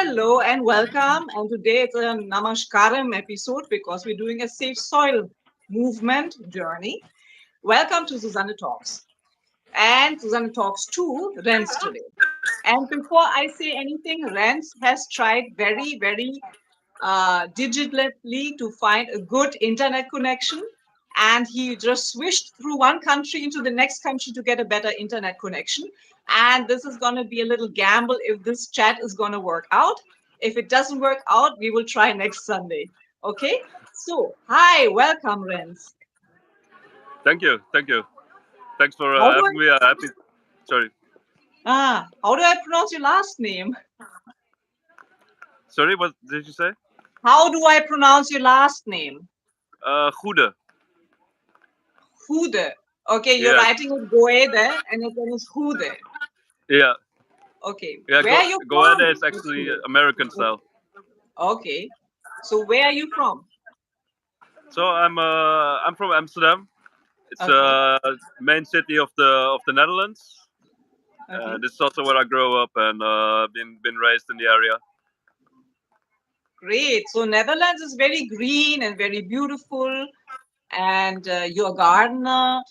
Hello and welcome. And today it's a Namaskaram episode because we're doing a safe soil movement journey. Welcome to Suzanne Talks. And Suzanne Talks to Rens today. And before I say anything, Rens has tried very digitally to find a good internet connection. And he just switched through one country into the next country to get a better internet connection. And this is going to be a little gamble if this chat is going to work out. If it doesn't work out, we will try next Sunday. Okay? So, hi, welcome, Renz. Thank you. Thanks for How do having me. Happy. Sorry, how do I pronounce your last name? sorry. What did you say? How do I pronounce your last name? Goede. Goede. Okay, you're Yes. writing it Goede and it then is Goede. Yeah. Okay, Yeah. where are you Goede from? is actually American style. Okay, so where are you from? So I'm from Amsterdam. It's Okay, main city of the Netherlands. okay, This is also where I grew up and been raised in the area. great. So Netherlands is very green and very beautiful, and you're a gardener.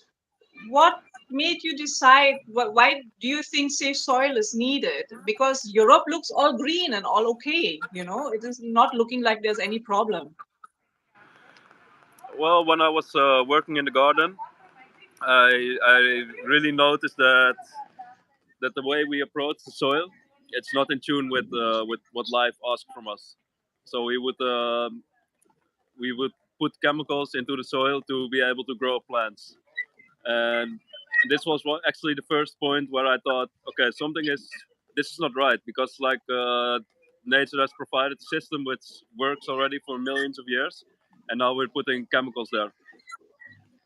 What made you decide? Why do you think safe soil is needed? Because Europe looks all green and all okay. It is not looking like there's any problem. Well, when I was working in the garden, I really noticed that the way we approach the soil, it's not in tune with what life asks from us. So we would put chemicals into the soil to be able to grow plants, and this was actually the first point where I thought, okay, this is not right, because nature has provided a system which works already for millions of years, and now we're putting chemicals there.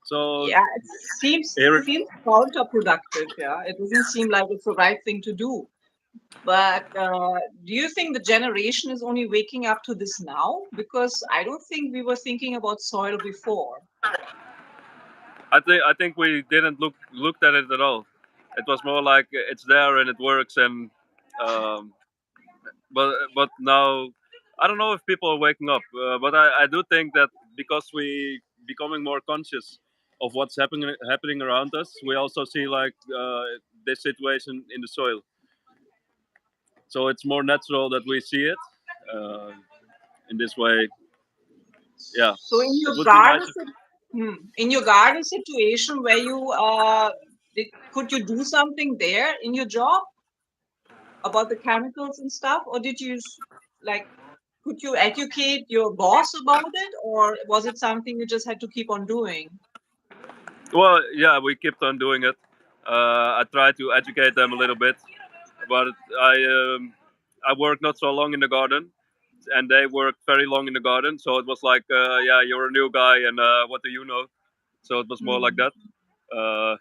So Yeah, it seems here, seems counterproductive. Yeah, it doesn't seem like it's the right thing to do. But do you think the generation is only waking up to this now? Because I don't think we were thinking about soil before. I think we didn't looked at it at all. It was more like it's there and it works, and um, but now I don't know if people are waking up. But I do think that because we becoming more conscious of what's happening around us, we also see this situation in the soil. So it's more natural that we see it uh, in this way. Yeah, So in it your would be nice. garden, in your garden situation, where you could you do something there in your job about the chemicals and stuff, or did you like could you educate your boss about it, or was it something you just had to keep on doing? Well, yeah, we kept on doing it. I tried to educate them a little bit, but I worked not so long in the garden, and they worked very long in the garden. So it was like, yeah, you're a new guy, and what do you know? So it was more like Hmm. that. Uh,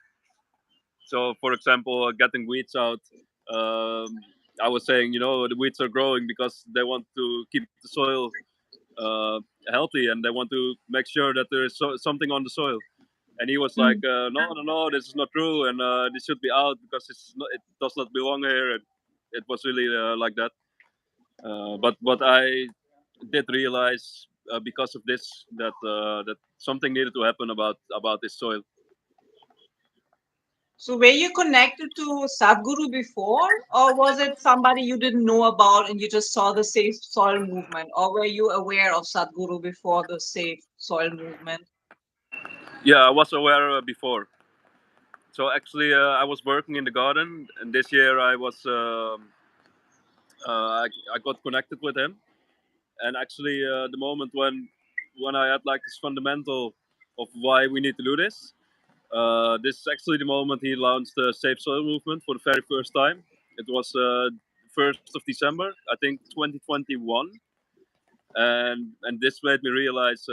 so, for example, getting weeds out. Um, I was saying, the weeds are growing because they want to keep the soil uh, healthy, and they want to make sure that there is something on the soil. And he was like, no, this is not true, and this should be out because it does not belong here. It was really like that. But I did realize because of this that something needed to happen about this soil. So were you connected to Sadhguru before, or was it somebody you didn't know about and you just saw the safe soil movement, or were you aware of Sadhguru before the safe soil movement? Yeah, I was aware before. So actually, I was working in the garden, and this year I got connected with him. And actually, the moment when I had like this fundamental of why we need to do this, this is actually the moment he launched the Safe Soil movement for the very first time. It was 1st of December, I think, 2021. And this made me realize,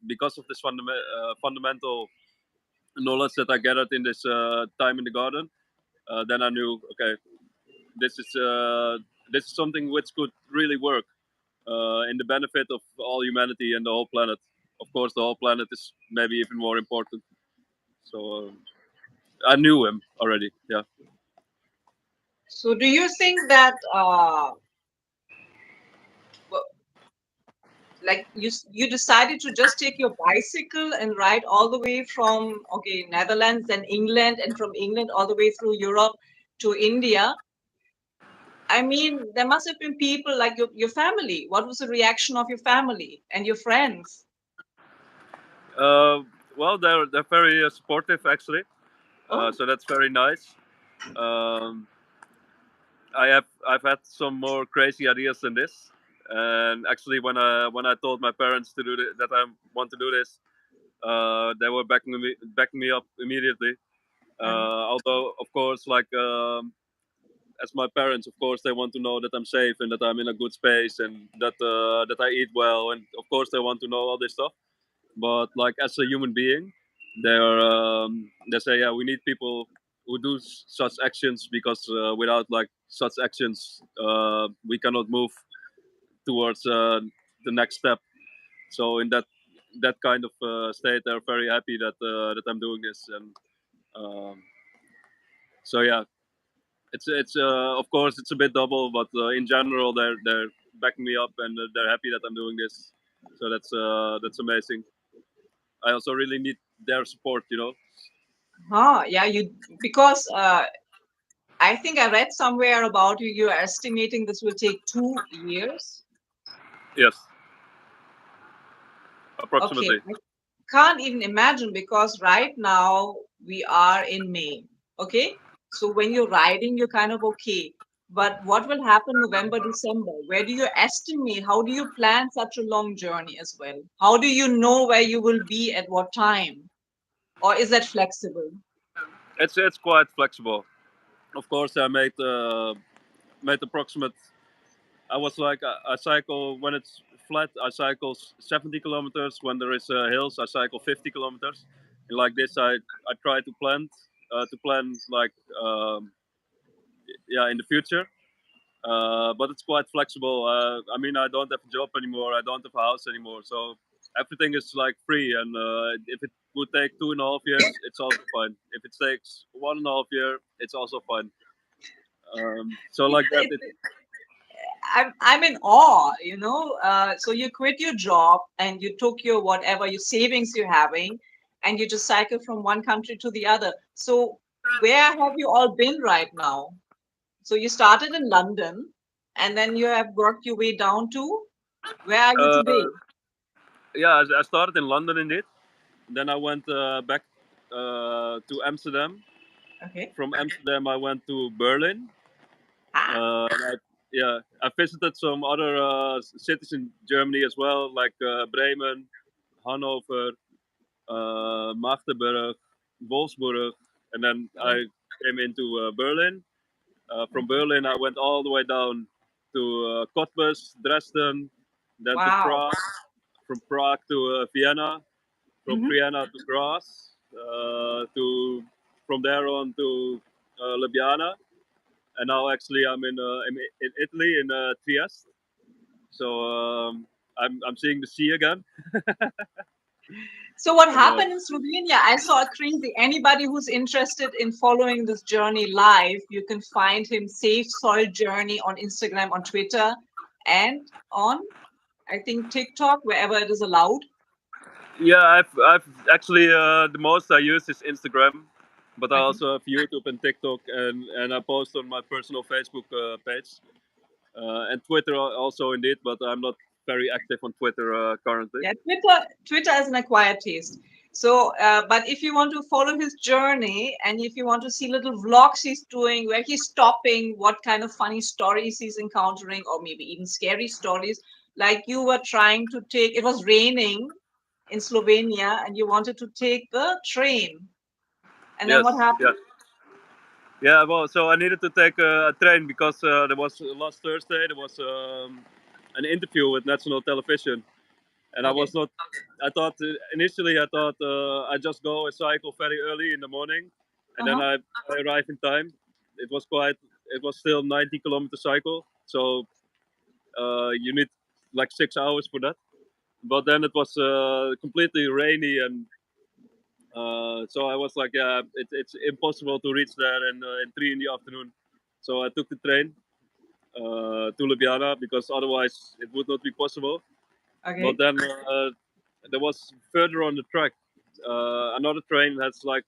because of this fundamental knowledge that I gathered in this time in the garden, then I knew, okay, this is uh, this is something which could really work in the benefit of all humanity and the whole planet. Of course, the whole planet is maybe even more important. So I knew him already. Yeah. So do you think that like you decided to just take your bicycle and ride all the way from Netherlands and England, and from England all the way through Europe to India. I mean, there must have been people like your family. What was the reaction of your family and your friends? Uh, well, they're very supportive actually. Oh, So that's very nice. Um, I've had some more crazy ideas than this, and actually when I told my parents to do that I want to do this, they were backing me up immediately. uh-huh. Although of course, like as my parents, of course, they want to know that I'm safe and that I'm in a good space and that I eat well, and of course they want to know all this stuff. But like as a human being, they say, yeah, we need people who do such actions because without like such actions, we cannot move towards the next step. So in that kind of state, they're very happy that I'm doing this, and um, so yeah, it's of course it's a bit double, but in general they're backing me up and they're happy that I'm doing this. So that's amazing. I also really need their support, you know. Huh, yeah, you because I think I read somewhere about you. You're estimating this will take 2 years. Yes, Okay, approximately. I can't even imagine because right now we are in May. Okay, so when you're riding, you're kind of okay. But what will happen November, December? Where do you estimate? How do you plan such a long journey as well? How do you know where you will be at what time? Or is that flexible? It's quite flexible. Of course, I made approximate. I was like I cycle when it's flat. I cycle 70 kilometers. When there is hills, I cycle 50 kilometers. And like this, I try to plan like yeah in the future. But it's quite flexible. I mean, I don't have a job anymore. I don't have a house anymore. So everything is like free. And if it would take 2.5 years, it's also fine. If it takes 1.5 year, it's also fine. So like that, It's I'm in awe, you know. So you quit your job and you took your whatever your savings you're having, and you just cycle from one country to the other. So where have you all been right now? So you started in London, and then you have worked your way down to where are you uh, today? yeah, I started in London indeed. Then I went back to Amsterdam. Okay. From Amsterdam, I went to Berlin. Ah, Yeah, I visited some other cities in Germany as well, like Bremen, Hanover, Magdeburg, Wolfsburg, and then oh, I came into Berlin. From Berlin, I went all the way down to Cottbus, Dresden, then to wow. Prague. From Prague to Vienna. From Hmm. Vienna to Graz. To from there on to Ljubljana, and now actually I'm in Italy in Trieste. So I'm seeing the sea again. So what And happened in Slovenia? I saw a crazy. Anybody who's interested in following this journey live, you can find him Safe Soil Journey on Instagram, on Twitter, and on I think TikTok, wherever it is allowed. yeah, I've actually the most I use is Instagram, but I Okay. also have YouTube and TikTok, and I post on my personal Facebook page and Twitter also indeed, but I'm not very active on Twitter currently. Yeah, Twitter is an acquired taste. So, but if you want to follow his journey and if you want to see little vlogs he's doing, where he's stopping, what kind of funny stories he's encountering, or maybe even scary stories, like you were trying to take, it was raining in Slovenia and you wanted to take the train. And then what Yes, yeah. happened? Yeah, well, so I needed to take a train because there was last Thursday there was an interview with national television, and I Okay. was not. I thought initially I thought I just go and cycle very early in the morning, and then Uh-huh. I arrive in time. It was quite. It was still 90 kilometer cycle, so you need like 6 hours for that. But then it was completely rainy, and so I was like, yeah, it's impossible to reach there in 3 in the afternoon. So I took the train to Ljubljana because otherwise it would not be possible. But Okay. then there was further on the track, another train has like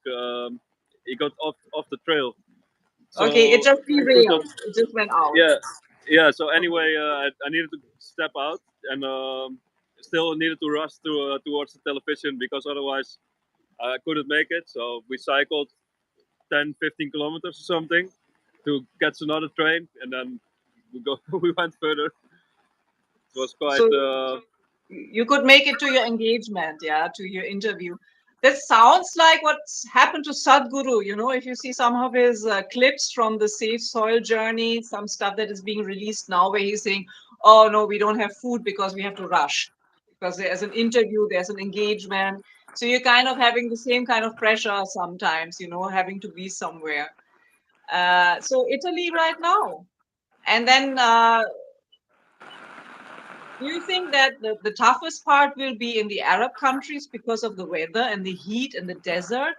he got off the trail. Okay, it So just instead of derailed. It just went out. yeah, yeah. So Okay. anyway, I needed to step out and still needed to rush towards the television because otherwise I couldn't make it. So we cycled 10, 15 kilometers or something to catch another train, and then we went further. It was quite So you could make it to your engagement, yeah, to your interview. This sounds like what's happened to Sadhguru. You know, if you see some of his clips from the Safe Soil journey, some stuff that is being released now where he's saying, oh no, we don't have food because we have to rush. Because there's an interview, there's an engagement. So you're kind of having the same kind of pressure sometimes, you know, having to be somewhere. So Italy right now. And then do you think that the toughest part will be in the Arab countries because of the weather and the heat and the desert?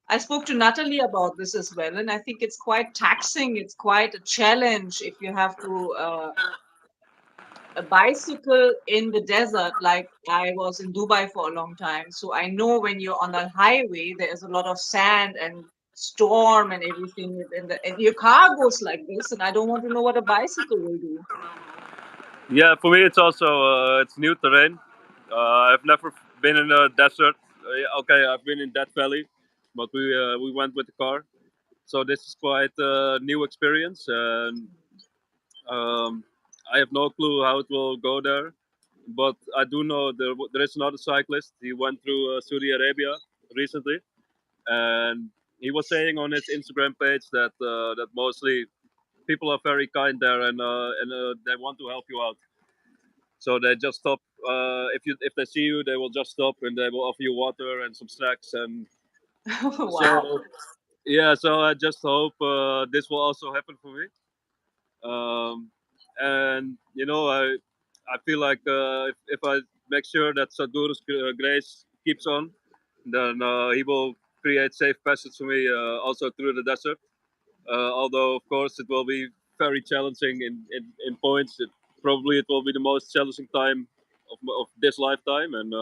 I spoke to Natalie about this as well, and I think it's quite taxing. It's quite a challenge if you have to a bicycle in the desert. Like I was in Dubai for a long time, so I know when you're on a highway, there's a lot of sand and storm and everything, and your car goes like this. And I don't want to know what a bicycle will do. yeah. For me, it's also it's new terrain. I've never been in a desert. Okay, I've been in Death Valley, but we went with the car. So this is quite a new experience, and um, I have no clue how it will go there. But I do know there is another cyclist. He went through Saudi Arabia recently, and he was saying on his Instagram page that that mostly people are very kind there, and they want to help you out. So they just stop. If they see you, they will just stop and they will offer you water and some snacks. And Wow. so yeah, so I just hope this will also happen for me. Um, and I feel like if I make sure that Sadhguru's grace keeps on, then he will create safe passage for me also through the desert. Although of course it will be very challenging in points. Probably it will be the most challenging time of this lifetime. And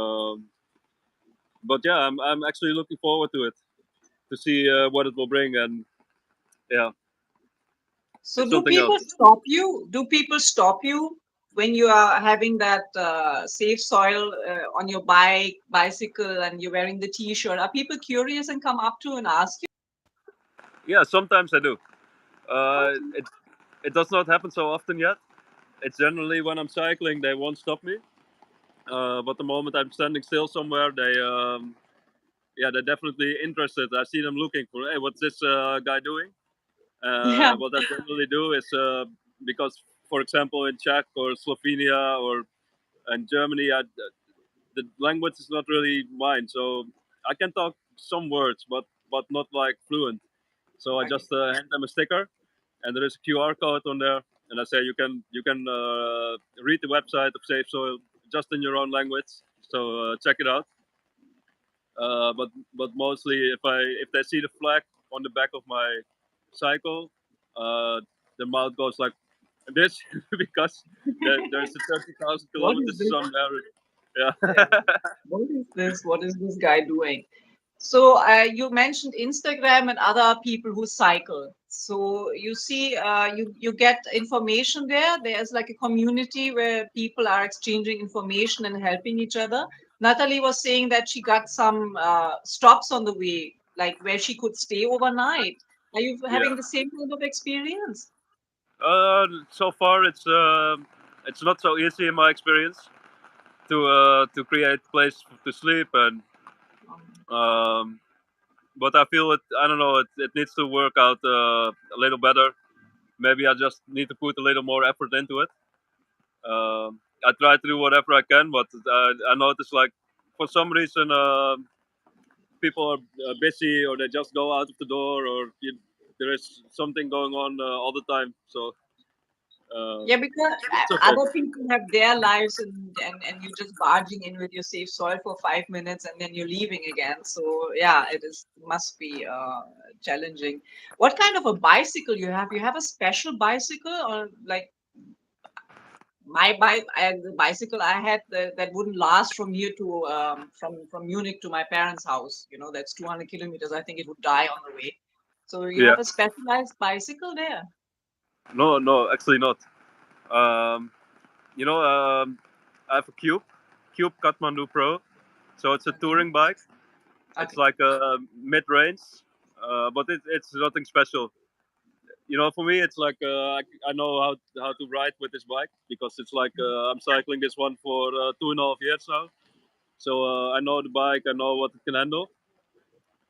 but yeah, I'm actually looking forward to it to see what it will bring. And yeah, So it's do something people else. stop you? Do people stop you when you are having that safe soil on your bicycle, and you're wearing the t-shirt? Are people curious and come up to and ask you? Yeah, sometimes I do. Uh, Okay. it it does not happen so often yet. It's generally when I'm cycling, they won't stop me. But the moment I'm standing still somewhere, yeah, they're definitely interested. I see them looking for, hey, what's this guy doing? Yeah. What I generally do is because, for example, in Czech or Slovenia or in Germany, the language is not really mine, so I can talk some words, but not like fluent. So I Okay. just hand them a sticker, and there is a QR code on there, and I say you can read the website of Safe Soil just in your own language. So check it out. But mostly if they see the flag on the back of my cycle, uh, the mouth goes like this because there's a 30,000 What is kilometers this? somewhere. Yeah. Yeah. What is this? What is this guy doing? So you mentioned Instagram and other people who cycle. So you see, you get information there. There's like a community where people are exchanging information and helping each other. Natalie was saying that she got some stops on the way, like where she could stay overnight. Are you Yeah. having the same kind of experience? So far, it's not so easy in my experience to create place to sleep, and um, but I feel it. I don't know. It needs to work out a little better. Maybe I just need to put a little more effort into it. I try to do whatever I can, but I notice like for some reason people are busy or they just go out of the door or there is something going on all the time. So Yeah, because it's okay. other people have their lives, and you're just barging in with your safe soil for 5 minutes and then you're leaving again. So yeah, it is must be challenging. What kind of a bicycle you have? You have a special bicycle, or like the bicycle I had that wouldn't last from here to from Munich to my parents' house. You know, that's 200 kilometers. I think it would die on the way. So you Yeah. have a specialized bicycle there. No, no, actually not. Um, I have a Cube Kathmandu Pro. So it's a Okay. touring bike. It's Okay. like a mid-range, but it's nothing special. For me, it's like I know how to ride with this bike because it's like I'm cycling this one for 2.5 years now. So I know the bike, I know what it can handle,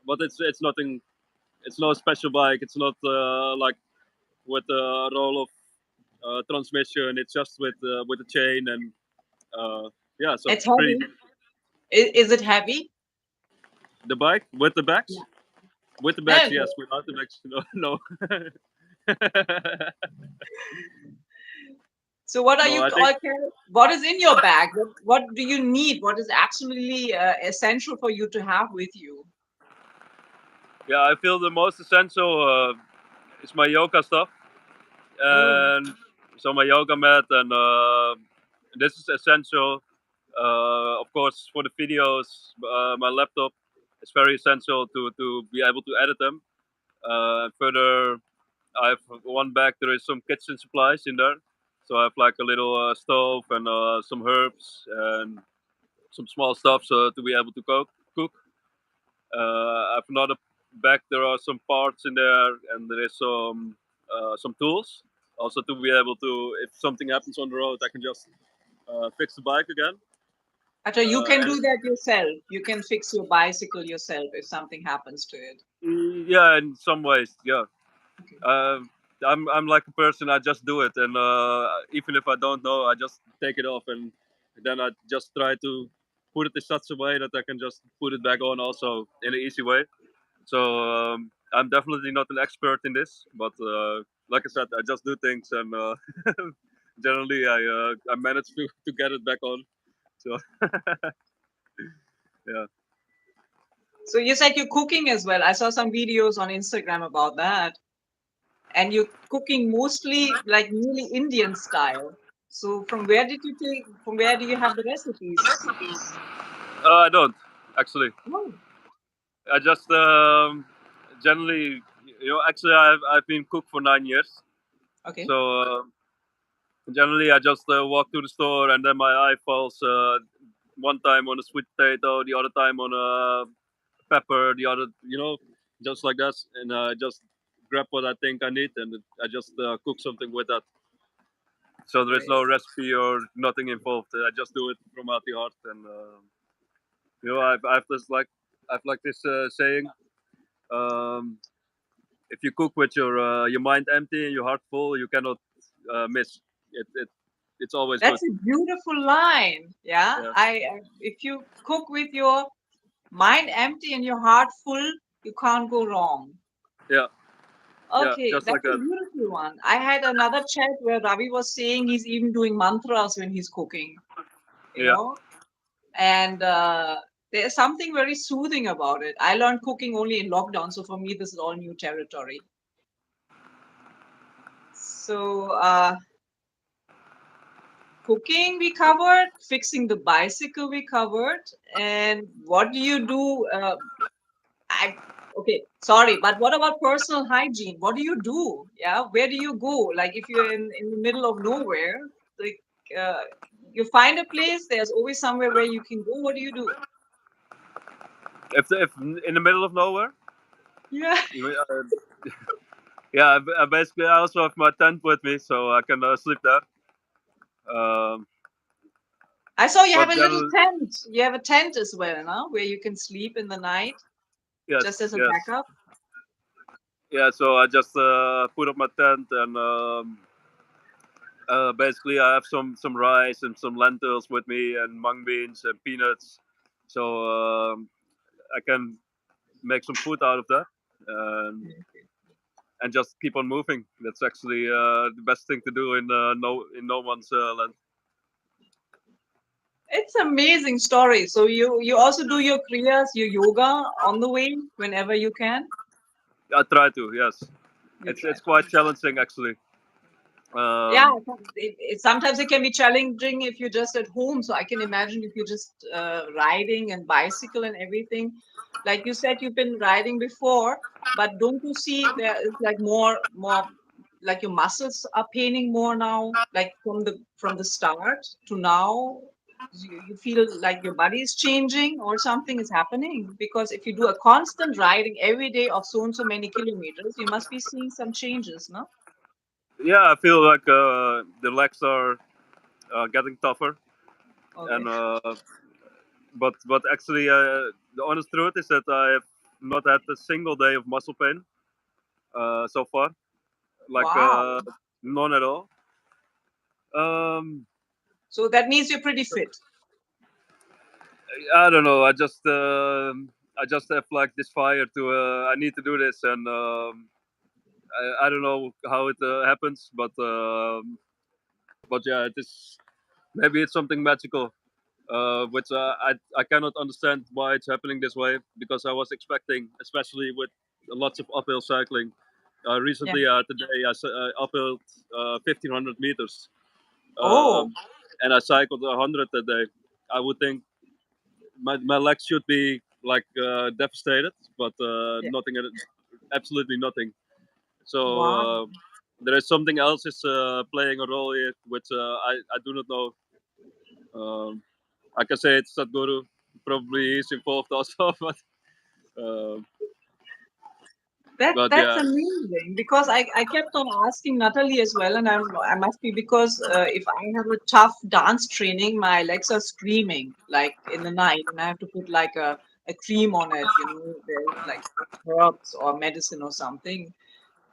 but it's nothing. It's no special bike. It's not like with a roll of transmission. It's just with a chain and yeah. So It's it's pretty. heavy. Is it heavy? The bike with the Yeah. backs. With the backs, No. yes. Without the backs, no, no. So what are No, you I think okay, what is in your bag? What do you need? What is absolutely essential for you to have with you? yeah. I feel the most essential is my yoga stuff, Oh, and so my yoga mat, and this is essential. Of course, for the videos, my laptop is very essential to be able to edit them. Further, I have one bag. There is some kitchen supplies in there, so I have like a little stove and some herbs and some small stuff so to be able to cook. I have another bag. There are some parts in there, and there is some tools. Also to be able to, if something happens on the road, I can just fix the bike again. Acha, you can And do that yourself. You can fix your bicycle yourself if something happens to it. yeah, in some ways, yeah. Okay. Uh, I'm like a person. I just do it, and even if I don't know, I just take it off, and then I just try to put it in such a way that I can just put it back on, also in an easy way. So I'm definitely not an expert in this, but like I said, I just do things, and generally I manage to get it back on. So yeah, So you said you're cooking as well. I saw some videos on Instagram about that. And you're cooking mostly like nearly Indian style. So from where do you have the recipes? I don't actually. Oh, I just generally, actually I've been cook for 9 years. okay. So generally, I just walk to the store, and then my eye falls one time on a sweet potato, the other time on a pepper, the other, just like that, and I just grab what I think I need, and I just cook something with that. So there is Great. no recipe or nothing involved. I just do it from out the heart, and I've this I've like this saying: um, if you cook with your mind empty and your heart full, you cannot miss. It's always good. That's a beautiful line. Yeah. Yeah, If you cook with your mind empty and your heart full, you can't go wrong. yeah, yeah, Okay, just like that's a that. beautiful one. I had another chat where Ravi was saying he's even doing mantras when he's cooking, you Yeah. know, and there's something very soothing about it. I learned cooking only in lockdown, so for me, this is all new territory. So, cooking we covered, fixing the bicycle we covered, and what do you do? I okay, sorry, but what about personal hygiene? What do you do? Yeah, where do you go? Like if you're in the middle of nowhere, like uh, you find a place, there's always somewhere where you can go. What do you do? If in the middle of nowhere, Yeah, you mean, yeah. Basically, I also have my tent with me, so I can sleep there. Um, I saw you have but a little generally, tent. You have a tent as well, no? Where you can sleep in the night, just yes, as a yes, backup. yeah. So I just put up my tent, and basically I have some rice and some lentils with me, and mung beans and peanuts. So I can make some food out of that. And just keep on moving. That's actually the best thing to do in no one's land. It's amazing story. So you also do your kriyas, your yoga on the way whenever you can. I try to, yes. You It's try it's to. quite challenging actually. Yeah, Um, sometimes it can be challenging if you're just at home. So I can imagine if you're just riding and bicycle and everything. Like you said, you've been riding before, but don't you see there is like more like your muscles are paining more now, like from the start to now. You feel like your body is changing or something is happening because if you do a constant riding every day of so and so many kilometers, you must be seeing some changes, no? yeah, I feel like the legs are getting tougher, Okay. and but actually, the honest truth is that I have not had a single day of muscle pain so far, like Wow. none at all. Um, So that means you're pretty fit. I don't know. I just have like this fire to I need to do this, and I don't know how it happens, but yeah, it is maybe it's something magical, which I cannot understand why it's happening this way because I was expecting, especially with lots of uphill cycling. Yeah. Recently, today I uphilled 1500 meters, Oh, um, and I cycled 100 that day. I would think my legs should be like devastated, but yeah. nothing, absolutely nothing. So Wow. there is something else is playing a role here, which I do not know. Um, I can say it's Sadhguru. Probably he's involved also, uh, but That's yeah, amazing because I kept on asking Natalie as well, and I must be because if I have a tough dance training, my legs are screaming like in the night, and I have to put like a cream on it, there's like herbs or medicine or something.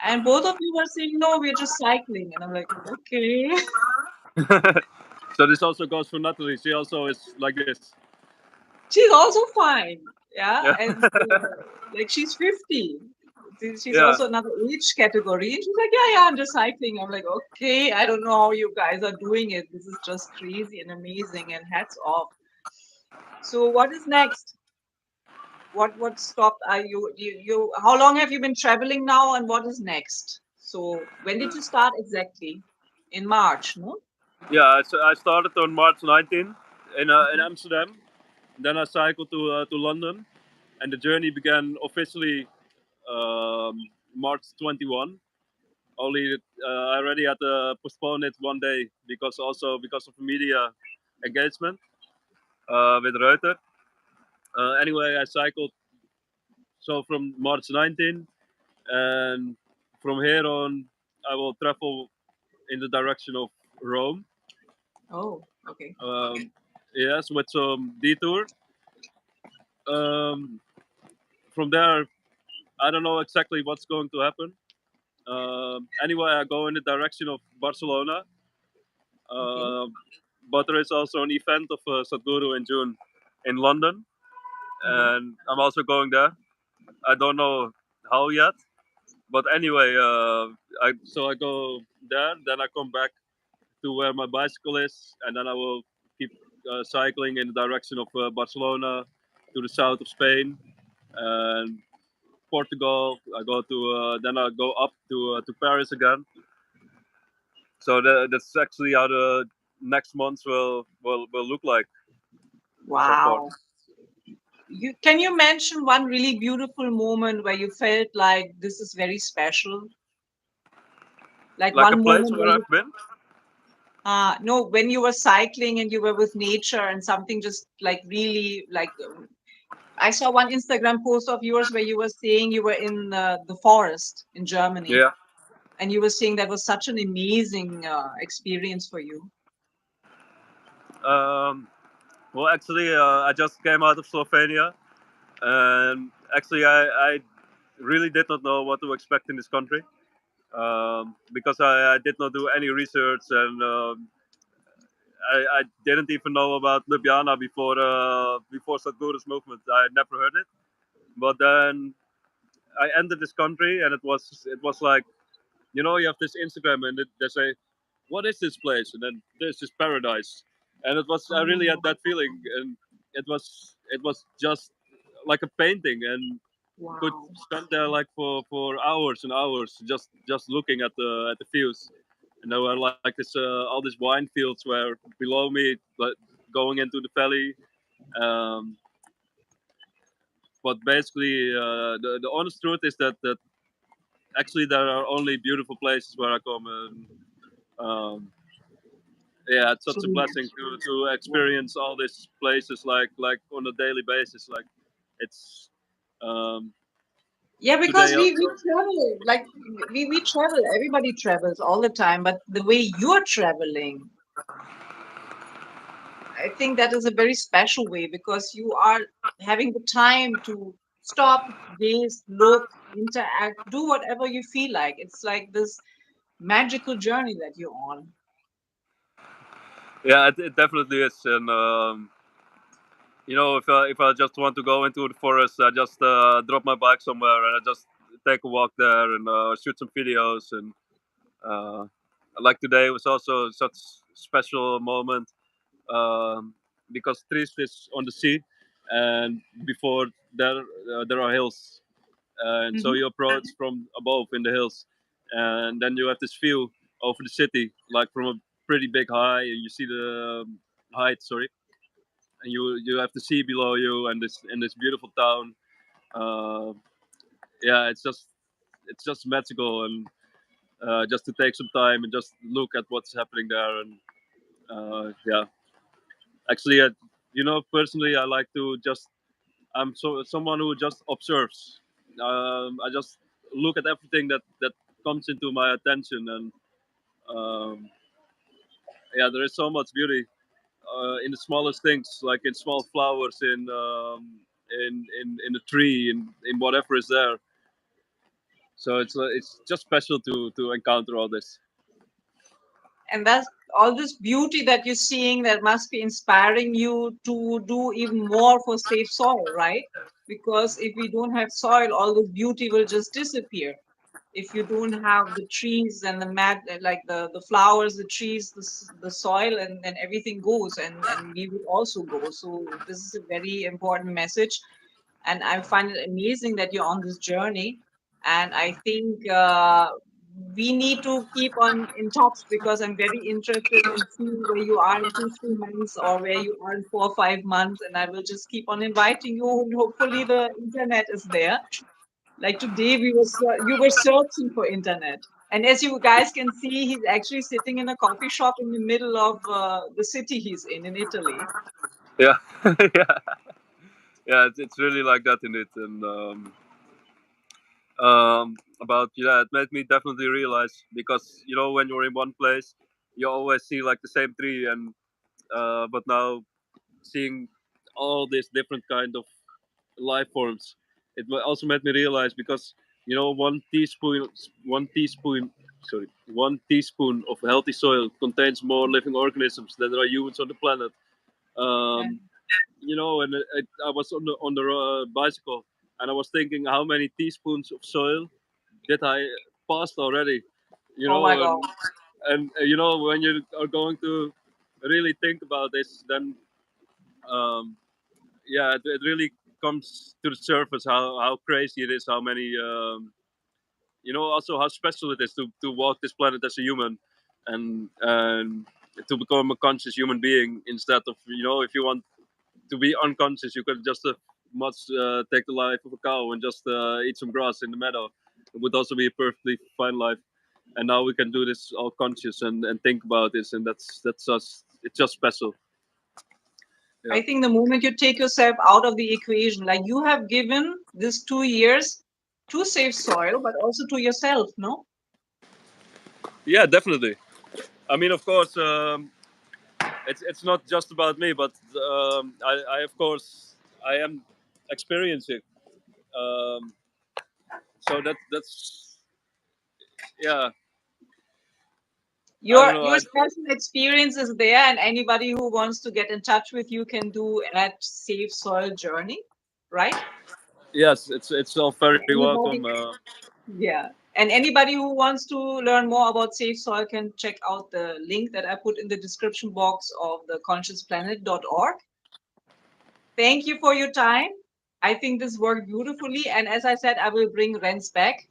And both of you were saying, no, we're just cycling, and I'm like, okay. so this also goes for Natalie. She also is like this. She's also fine. Yeah. Yeah, And like she's 50. She's yeah. also another age category. And she's like, yeah, yeah, I'm just cycling. I'm like, okay, I don't know how you guys are doing it. This is just crazy and amazing and hats off. So what is next? What stopped are you how long have you been traveling now and what is next? So when did you start exactly? In March, no? Yeah, I started on March 19 in Okay. Amsterdam. Then I cycled to London, and the journey began officially March 21. Only I already had to postpone it one day because also because of media engagement with Reuter. Anyway, I cycled so from March 19, and from here on, I will travel in the direction of Rome. Oh, okay. Yes, with some detour. Um, from there, I don't know exactly what's going to happen. Anyway, I go in the direction of Barcelona. Okay. Um, but there is also an event of Sadhguru in June in London, Hmm. and I'm also going there. I don't know how yet, but anyway, I go there, then I come back to where my bicycle is, and then I will keep cycling in the direction of Barcelona to the south of Spain and Portugal. I go to then I go up to Paris again. So that's actually how the next months will look like so far. Wow. Can you mention one really beautiful moment where you felt like this is very special? Like Like a one place moment where where you, I've been. no, when you were cycling and you were with nature and something just like really like, I saw one Instagram post of yours where you were saying you were in the forest in Germany Yeah. and you were saying that was such an amazing experience for you. Um, well, actually, I just came out of Slovenia, and actually, I really did not know what to expect in this country because I did not do any research, and I didn't even know about Ljubljana before Sadhguru's movement. I had never heard it, but then I entered this country, and it was like, you have this Instagram, and they say, "What is this place?" And then this is paradise, and I really had Oh, that feeling, and it was just like a painting, and could wow. spend there like for hours and hours just looking at the views. and there were like this all these wine fields where below me, like going into the valley. Um, but basically, the honest truth is that actually there are only beautiful places where I come, and yeah, it's So such a blessing to experience all these places like on a daily basis. Like it's um, yeah, because today we also. travel, like we travel, everybody travels all the time, but the way you're traveling, I think that is a very special way because you are having the time to stop, gaze, look, interact, do whatever you feel like. It's like this magical journey that you're on. Yeah, it definitely is, and if I just want to go into the forest, I just drop my bike somewhere and I just take a walk there and shoot some videos. And uh, like today was also such special moment because Triest is on the sea, and before there are hills, and so Hmm. you approach from above in the hills, and then you have this view over the city, like from a pretty big high, and you see the height. Sorry, and you have the sea below you and this beautiful town. Uh, yeah, it's just magical, and just to take some time and just look at what's happening there. And yeah, actually, personally, I like to just I'm someone who just observes. I just look at everything that comes into my attention, and um, yeah, there is so much beauty in the smallest things, like in small flowers, in the tree, in whatever is there. So it's just special to encounter all this. And that's all this beauty that you're seeing that must be inspiring you to do even more for safe soil, right? Because if we don't have soil, all this beauty will just disappear. If you don't have the trees and the like the flowers, the trees, the soil, and then everything goes, and we will also go. So this is a very important message, and I find it amazing that you're on this journey. And I think we need to keep on in touch because I'm very interested in seeing where you are in 2 3 months or where you are in 4 or 5 months, and I will just keep on inviting you. And hopefully, the internet is there. Like today, you were searching for internet, and as you guys can see, he's actually sitting in a coffee shop in the middle of the city he's in Italy. Yeah, yeah, yeah. It's really like that in it, and about yeah, it made me definitely realize because when you're in one place, you always see like the same tree, and but now seeing all these different kind of life forms, it also made me realize because 1 teaspoon of healthy soil contains more living organisms than there are humans on the planet. Yeah. um, and I was on the bicycle, and I was thinking how many teaspoons of soil did I passed already, Oh my God. and when you are going to really think about this, then um, yeah, it really comes to the surface how crazy it is, how many also how special it is to walk this planet as a human, and to become a conscious human being instead of if you want to be unconscious, you could just much take the life of a cow and just eat some grass in the meadow. It would also be a perfectly fine life. And now we can do this all conscious and think about this, and that's just it's just special. Yeah. I think the moment you take yourself out of the equation, like you have given this 2 years to save soil, but also to yourself, no? Yeah, definitely. I mean, of course, it's not just about me, but I of course I am experiencing. Um, so that's yeah. I don't know. Your special experience is there, and anybody who wants to get in touch with you can do at Safe Soil Journey, right? Yes, it's all very welcome. Anybody, yeah. And anybody who wants to learn more about Safe Soil can check out the link that I put in the description box of the consciousplanet.org. Thank you for your time. I think this worked beautifully. And as I said, I will bring Rens back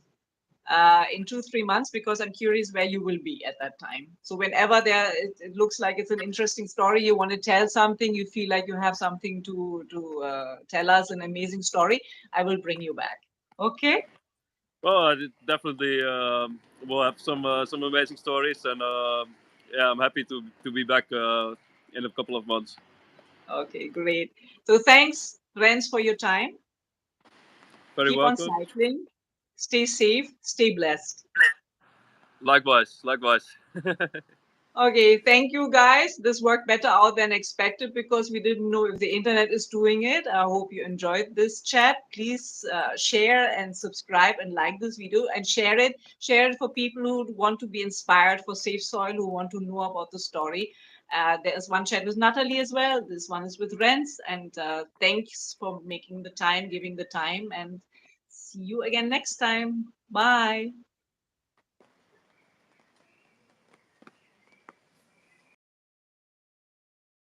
in 2-3 months, because I'm curious where you will be at that time. So whenever it looks like it's an interesting story, you want to tell something, you feel like you have something to tell us, an amazing story, I will bring you back. Okay. Well, I definitely will have some amazing stories, and yeah, I'm happy to be back in a couple of months. Okay, great. So thanks, Rens, for your time. Very Keep on welcome. cycling. Stay safe. Stay blessed. Likewise, likewise. Okay, thank you guys. This worked better out than expected because we didn't know if the internet is doing it. I hope you enjoyed this chat. Please share and subscribe and like this video and share it. Share it for people who want to be inspired for safe soil, who want to know about the story. There is one chat with Natalie as well. This one is with Rens. And thanks for making the time, giving the time, and see you again next time. Bye.